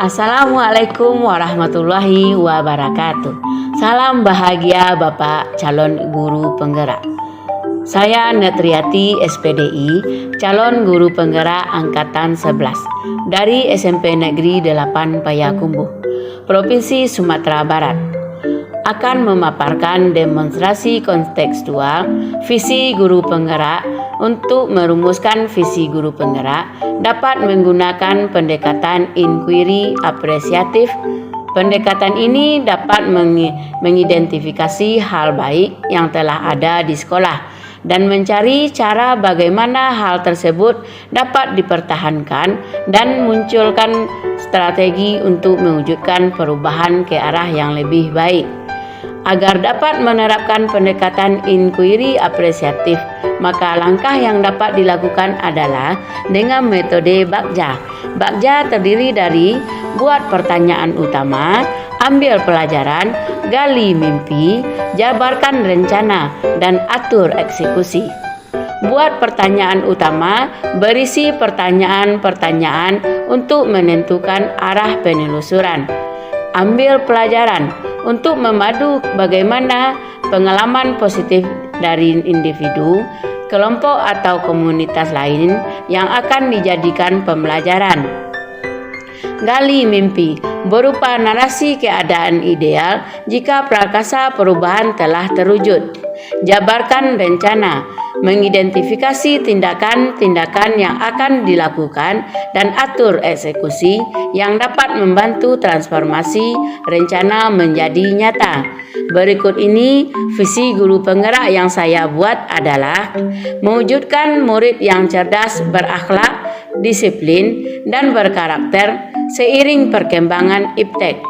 Assalamualaikum warahmatullahi wabarakatuh. Salam bahagia Bapak calon guru penggerak. Saya Netriati SPDI, calon guru penggerak angkatan 11 dari SMP Negeri 8 Payakumbuh, Provinsi Sumatera Barat. Akan memaparkan demonstrasi kontekstual visi guru penggerak. Untuk merumuskan visi guru penggerak dapat menggunakan pendekatan inquiry apresiatif. Pendekatan ini dapat mengidentifikasi hal baik yang telah ada di sekolah dan mencari cara bagaimana hal tersebut dapat dipertahankan dan munculkan strategi untuk mewujudkan perubahan ke arah yang lebih baik. Agar dapat menerapkan pendekatan inquiry apresiatif, maka langkah yang dapat dilakukan adalah dengan metode Bagja. Bagja terdiri dari buat pertanyaan utama, ambil pelajaran, gali mimpi, jabarkan rencana, dan atur eksekusi. Buat pertanyaan utama berisi pertanyaan-pertanyaan untuk menentukan arah penelusuran. Ambil pelajaran untuk memadu bagaimana pengalaman positif dari individu, kelompok atau komunitas lain yang akan dijadikan pembelajaran. Gali mimpi berupa narasi keadaan ideal jika prakasa perubahan telah terwujud. Jabarkan rencana, mengidentifikasi tindakan-tindakan yang akan dilakukan dan atur eksekusi yang dapat membantu transformasi rencana menjadi nyata. Berikut ini visi guru penggerak yang saya buat adalah mewujudkan murid yang cerdas, berakhlak, disiplin, dan berkarakter seiring perkembangan iptek.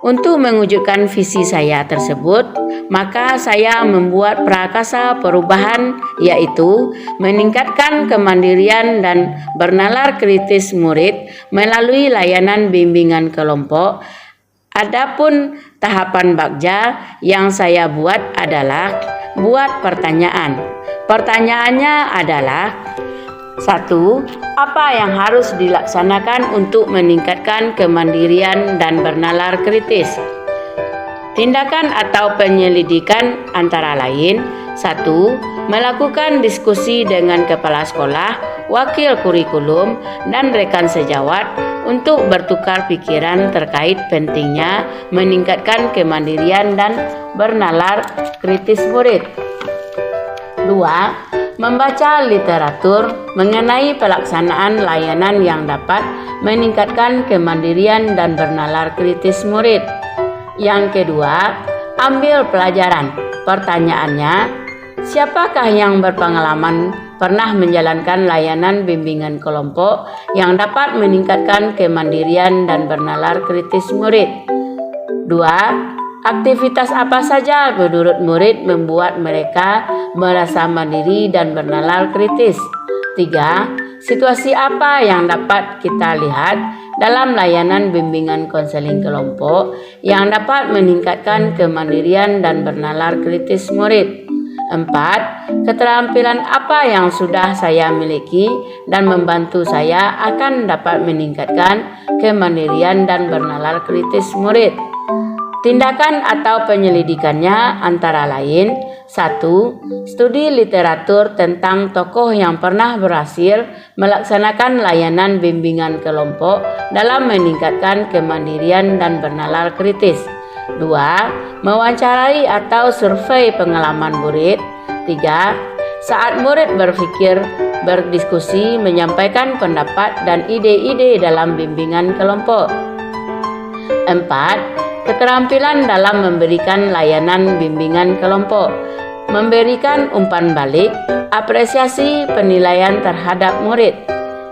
Untuk mewujudkan visi saya tersebut, maka saya membuat prakasa perubahan, yaitu meningkatkan kemandirian dan bernalar kritis murid melalui layanan bimbingan kelompok. Adapun tahapan Bagja yang saya buat adalah buat pertanyaan. Pertanyaannya adalah: 1. Apa yang harus dilaksanakan untuk meningkatkan kemandirian dan bernalar kritis? Tindakan atau penyelidikan antara lain: 1. Melakukan diskusi dengan kepala sekolah, wakil kurikulum, dan rekan sejawat untuk bertukar pikiran terkait pentingnya meningkatkan kemandirian dan bernalar kritis murid. 2. Membaca literatur mengenai pelaksanaan layanan yang dapat meningkatkan kemandirian dan bernalar kritis murid. Yang kedua, ambil pelajaran. Pertanyaannya, siapakah yang berpengalaman pernah menjalankan layanan bimbingan kelompok yang dapat meningkatkan kemandirian dan bernalar kritis murid? 2. Aktivitas apa saja menurut murid membuat mereka merasa mandiri dan bernalar kritis? 3. Situasi apa yang dapat kita lihat dalam layanan bimbingan konseling kelompok yang dapat meningkatkan kemandirian dan bernalar kritis murid? 4. Keterampilan apa yang sudah saya miliki dan membantu saya akan dapat meningkatkan kemandirian dan bernalar kritis murid? Tindakan atau penyelidikannya antara lain: 1. Studi literatur tentang tokoh yang pernah berhasil melaksanakan layanan bimbingan kelompok dalam meningkatkan kemandirian dan bernalar kritis. 2. Mewawancarai atau survei pengalaman murid. 3. Saat murid berpikir, berdiskusi, menyampaikan pendapat dan ide-ide dalam bimbingan kelompok. 4. Keterampilan dalam memberikan layanan bimbingan kelompok, memberikan umpan balik, apresiasi penilaian terhadap murid.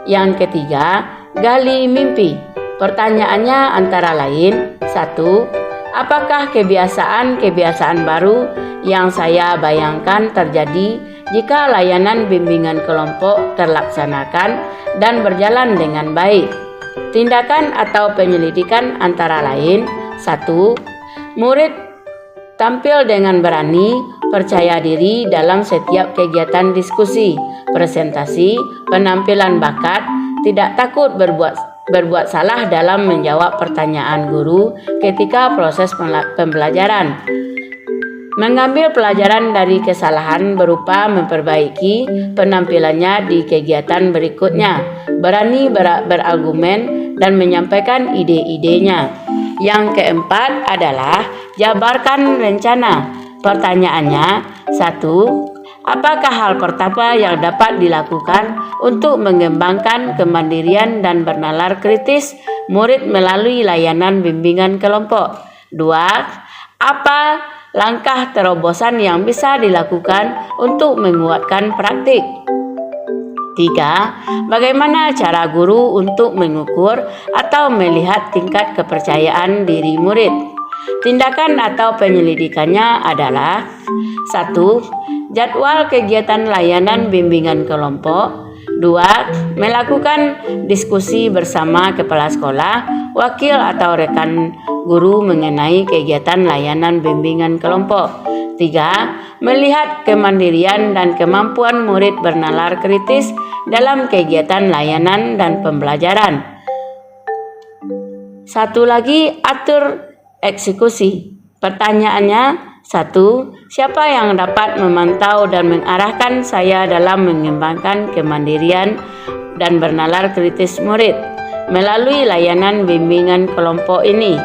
Yang ketiga, gali mimpi. Pertanyaannya antara lain: 1. Apakah kebiasaan-kebiasaan baru yang saya bayangkan terjadi jika layanan bimbingan kelompok terlaksanakan dan berjalan dengan baik? Tindakan atau penyelidikan antara lain: 1. Murid tampil dengan berani, percaya diri dalam setiap kegiatan diskusi, presentasi, penampilan bakat, tidak takut berbuat berbuat salah dalam menjawab pertanyaan guru ketika proses pembelajaran. Mengambil pelajaran dari kesalahan berupa memperbaiki penampilannya di kegiatan berikutnya, berani berargumen dan menyampaikan ide-idenya. Yang keempat adalah jabarkan rencana. Pertanyaannya, 1. Apakah hal pertama yang dapat dilakukan untuk mengembangkan kemandirian dan bernalar kritis murid melalui layanan bimbingan kelompok? 2. Apa langkah terobosan yang bisa dilakukan untuk menguatkan praktik? 3. Bagaimana cara guru untuk mengukur atau melihat tingkat kepercayaan diri murid? Tindakan atau penyelidikannya adalah 1. Jadwal kegiatan layanan bimbingan kelompok. 2. Melakukan diskusi bersama kepala sekolah, wakil atau rekan guru mengenai kegiatan layanan bimbingan kelompok. 3. Melihat kemandirian dan kemampuan murid bernalar kritis dalam kegiatan layanan dan pembelajaran. Satu lagi, atur eksekusi. Pertanyaannya, 1. Siapa yang dapat memantau dan mengarahkan saya dalam mengembangkan kemandirian dan bernalar kritis murid melalui layanan bimbingan kelompok ini?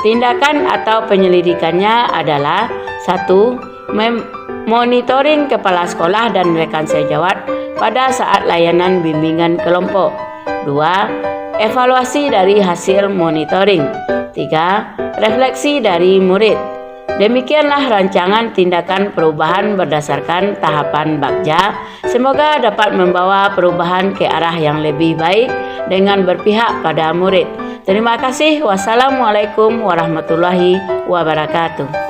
Tindakan atau penyelidikannya adalah 1. Monitoring kepala sekolah dan rekan sejawat pada saat layanan bimbingan kelompok. 2. Evaluasi dari hasil monitoring. 3. Refleksi dari murid. Demikianlah rancangan tindakan perubahan berdasarkan tahapan Bagja. Semoga dapat membawa perubahan ke arah yang lebih baik dengan berpihak pada murid. Terima kasih. Wassalamualaikum warahmatullahi wabarakatuh.